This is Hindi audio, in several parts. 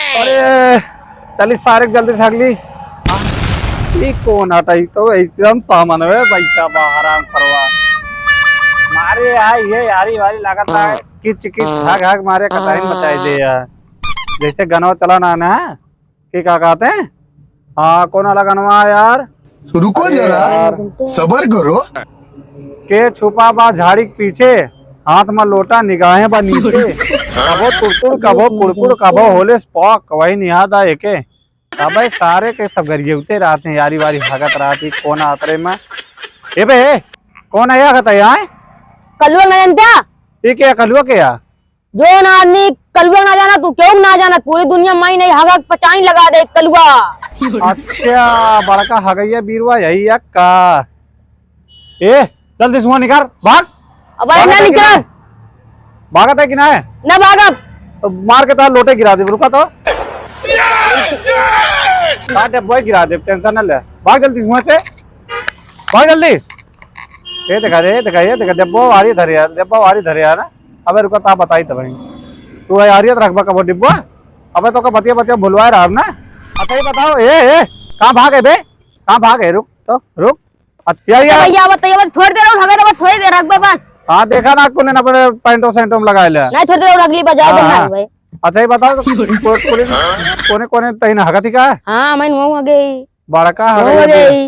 अरे चली सारे जल्दी से अगली ये कौन आता है तो एकदम सामान है पैसा आराम करवा मारे यार ये यारी वारी लगाता है किच किच भाग भाग मारे कटाई मचाई दे यार जैसे गनवा चला ना कि क्या कहते हैं। हाँ कौन वाला गनवा यार रुको जरा सबर करो के छुपा बा झाड़ी के पीछे हाथ में लोटा निगाहें बा नीचे कबो तुड़तुड़ कबो कुड़कुड़ कबो होले स्पॉक वही निहाद आए के अब सारे के सब गरियउते रहते हैं यारी वारी भागत रहती कौन आतरे में ए बे कौन आया कहता है कलुआ ना जानता ठीक है कलुआ के या जो ना आदमी कलुआ ना जाना तू क्यों ना जाना पूरी दुनिया में नहीं हगा पचाई लगा दे कलुआ। अच्छा बड़का हगैया बीरवा यही है का ए जल्दी सुहा निकाल भाग अब ना निकल भागत है कि ना है ना भाग तो मार के तो लोटे गिरा दे रुका तो बॉय गिरा दे टेंशन न ले भाग जल्दी सुहा से भाग जल्दी ये देखा डिब्बो वारी धरे यार डिब्बा वारी धरे यार अबे रुका ता बताई तो भाई तू यारियत रखबा कबो डिब्बो अबे तो का बतिया बतिया भुलवाए रहा ना। अच्छा ये बताओ ए कहां भागे बे कहां भागे रुक तो रुक अच्छा यार भैया बताइए थोड़ी देर और हगा थोड़ी देर रख बे बस। हां देखा ना कोने ना अपने पैंटो सेंटो में लगाए ले नहीं थोड़ी देर और अगली बार जाओ भाई भाई। अच्छा ये बताओ पुलिस कोने कोने तईन हगती का है। हां मैं हो गई बड़का हो गई।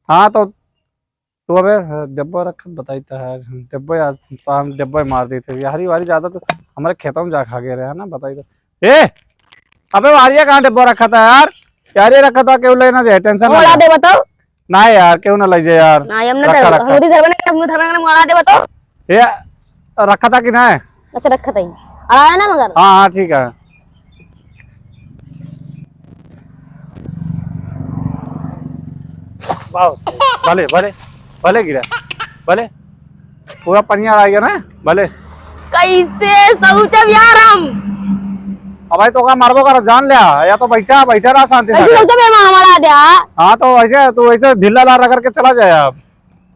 हां तो तू अबे डब्बा रख बताईता है डब्बा यार हम डब्बा मार दी थे यारी वारी ज्यादा तो हमारे खेतों में जा खा गए रहे ना बताई तो ए अबे वारिया कहां डब्बा रखा था यार यारी रखा था क्यों लेना जाए टेंशन मोड़ा दे बताओ ना यार क्यों ना ले जाए यार ना हमने तो हमदी धरबने हमने धरबने मोड़ा दे बताओ ये रखा था कि ना है अच्छा रखा था आया ना मगर हाँ ठीक है भले भले भले गिरा भले पूरा पनिया आ गया ना भले कैसे सोचब यार हम अब भाई तो का मारबो कर जान लिया या तो बैठा बैठा रहा शांति से कैसे सोचब हमारा दे। हाँ तो वैसे तू ऐसे ढीला ला रगड़ के चला जाए आप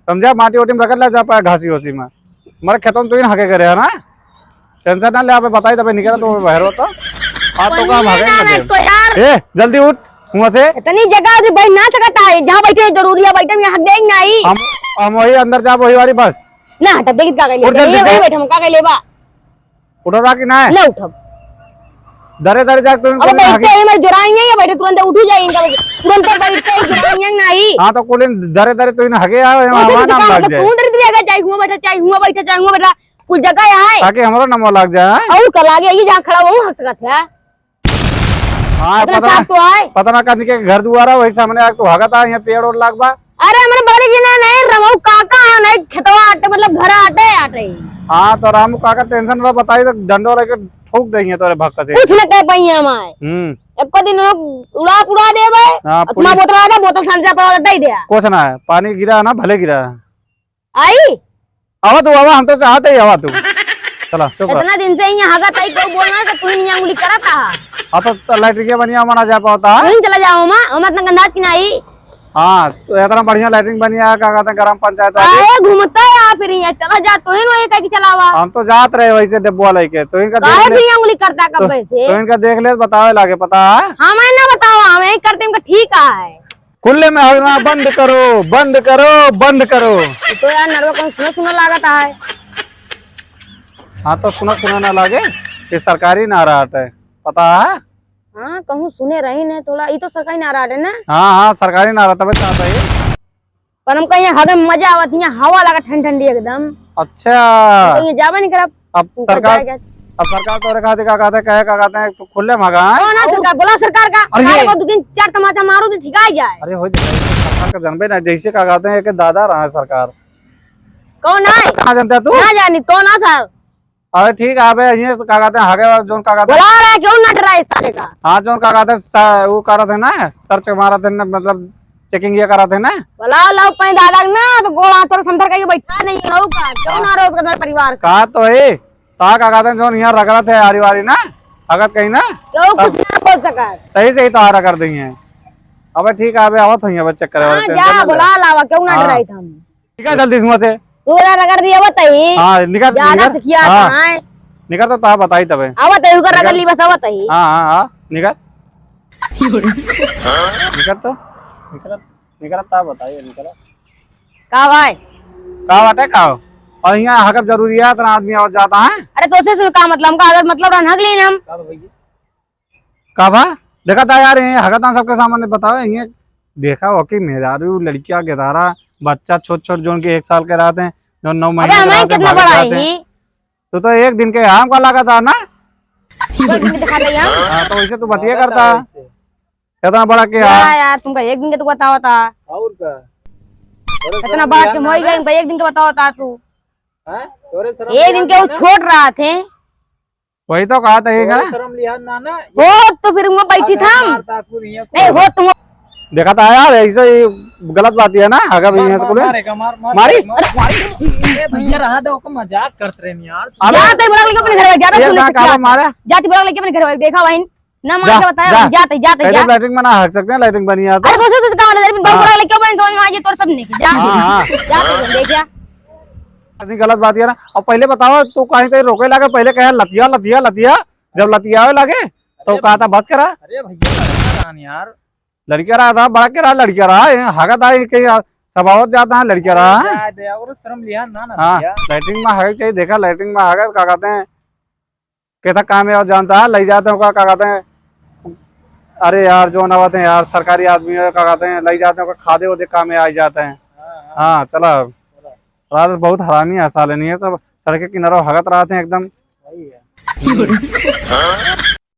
समझा माटी ओटी में रगड़ ले जा पाया घासी होसी में हमारे खेतों में तो इन हके करे है ना टेंशन ना ले आप बताई तब निकला तो बाहर होता हाँ तो कहाँ भागे ए जल्दी उठ वहाँ से इतनी जगह से बैठ ना सकता है जहाँ बैठे जरूरी है बैठे यहाँ देख नहीं हम वही अंदर जा वही वाली बस ना हट बेगित का ले ये बैठ हम का ले बा उठो था कि ना ना उठो दरे दरे जा तुम अब बैठते हैं मेरे जुराई है बैठे तुरंत उठ जाए इनका तुरंत बैठते हैं जुराई है नहीं हां तो कोलिन दरे दरे तो इन हगे आ हमारा नाम लग जाए तू दरे दरे चाहे हुआ बैठा चाहे हुआ बैठा कुछ जगह है ताकि हमारा नाम लग जाए और कल आगे ये जहां खड़ा हूं हक सकत है। हां पता ना कहीं के घर दुआरा वही सामने आ तो भागा था यहाँ पेड़ और लागबा अरे हमारे बगल के ना नहीं रमऊ काका है नहीं खेतवा आटे मतलब घर आटे हां तो रामू काका टेंशन ना बताई तो डंडो लेके ठोक देंगे तोरे भक्का से कुछ न कह पाई हमारे एक दिन लोग उड़ा देबे तुम्हारा बोतल आ गया बोतल संजा पर दे दिया कुछ ना है पानी गिरा ना भले गिरा आई आवा तू आवा हम तो चाहते ही आवा तू चला इतना दिन से यहाँ हगा तई को बोलना तो तू नहीं उंगली करता हां तो लैट्रिन बनिया मना जा पाता है नहीं चला जाओ मां हम इतना गंदा की नहीं। हां तो इतना बढ़िया लैट्रिन बनिया का कहते ग्राम पंचायत आए घूमता है फिर यहाँ चला जा तो इन कह के चलावा हम तो जात रहे वैसे डब्बा लेके तो इनका काहे भी उंगली करता कब से तो इनका देख ले बतावे लागे पता है हमें ना बताओ हमें करते इनका ठीक है खुले में हगना बंद करो बंद करो बंद करो तो यार नरवा कौन सुना सुना लागता है। हाँ तो सुना सुना ना लागे ये सरकारी नारा है पता है। हाँ कहूँ सुने रही ने थोड़ा ये तो सरकारी नारा है ना। हाँ हाँ सरकारी नारा तब चाहता है पर हम कहीं हगे मजा आवत यहाँ हवा लगा ठंडी ठंडी एकदम। अच्छा तो ये जावा नहीं करब अब सरकार तो रखा देखा कहते हैं तो खुले मगा कौन है सरकार बोला सरकार का अरे को दो चार तमाचा मारो तो ठिका जाए। अरे हो सरकार का जनबे ना जैसे का कहते हैं कि दादा रहा है सरकार कौन है कहाँ जानते है तू ना जानी कौन है सर। अरे ठीक है अबे ये का कहते हैं हगे जोन का कहते हैं बोला रहा है क्यों नट रहा है इस साले का। हाँ जोन का कहते हैं वो कर रहे थे ना सर्च मारा थे ना मतलब चेकिंग ये करा थे ना बोला लो कहीं दादा ना तो गोला तोर संतर का बैठा नहीं है का क्यों ना रोज का परिवार कहा तो है ता का कहते हैं जोन यहाँ रख रहे थे आरी वारी ना अगर कहीं ना क्यों कुछ ना बोल सका सही से ही तो आरा कर देंगे। अबे ठीक है अबे आवत हुई चेक करे हां जा बोला लावा क्यों ना डराई था हम ठीक है जल्दी इसमें से पूरा रगड़ दिया बताई। हां निकल ज्यादा से किया था निकल तो ता बताई तबे आवत है उकर रगड़ ली बस आवत है। हां हां निकल निकल तो निकल निकल ता बताइए निकल का भाई का बाटे का और यहाँ हकब जरूरी है इतना आदमी और जाता है अरे तो से का मतलब हमका अगर मतलब हक लेना हम का भा देखा था यार ये हकता सबके सामने बताओ ये देखा हो कि मेहरारू लड़कियां के धारा बच्चा छोट छोट जो उनके 1 साल के रहते हैं जो 9 अबे महीने के हमें रहते कितना हैं, बड़ा भाग है जाते हैं। ही तो एक दिन के आम का लगा था ना कोई दिन दिखा दे हम हाँ, तो वैसे तू बतिया करता कितना बड़ा क्या यार तुमका एक दिन के तू बताओ था और का इतना बात के मोई गए एक दिन के बताओ था तू हैं तोरे शर्म एक दिन के वो छोड़ रहा थे वही तो कहा था एक तोरे शर्म लिहाज ना ना हो तो फिर वहाँ बैठी था हम। मारता पूरी है नहीं हो तुम देखा था यार ऐसे ही गलत बात है ना हकब यहाँ से मारेगा मार मारी ए भैया रहा दो को मजाक करते रहे यार जाते बुला लेके अपने घर में ज्यादा ये सुन कहाँ काबा मारा जाती बुला लेके अपने घर में देखा भाई ना मार जा, के बताया जा। जाते जाते जा कहते लाइटिंग में ना हक सकते हैं लाइटिंग बनी है तो अरे तो से काम वाला बहुत बुला लेके भाई समझ में आ गया तोर सब नहीं जा हाँ। जाते देख जा इतनी गलत बात है ना और पहले बताओ तू कहीं कहीं रोके लगे पहले कहे लतिया लतिया लतिया जब लतिया लगे तो कहा था बस करा अरे भैया यार लड़किया रहा था बड़ा के रहा लड़किया रहा हगा था कहीं सभावत जाता है लड़किया रहा जा दे और शर्म लिहाज ना ना हाँ भैया लाइटिंग में हग चाहिए देखा लाइटिंग में हगा क्या कहते हैं कहता काम है और जानता है ले जाते हैं क्या कहते हैं अरे यार जो नवाते हैं यार सरकारी आदमी है क्या कहते हैं ले जाते हैं खादे वादे काम में आ जाते हैं हाँ चला रात बहुत हरामी है साले नहीं है सब सड़क के किनारों हगत रहते हैं एकदम वही है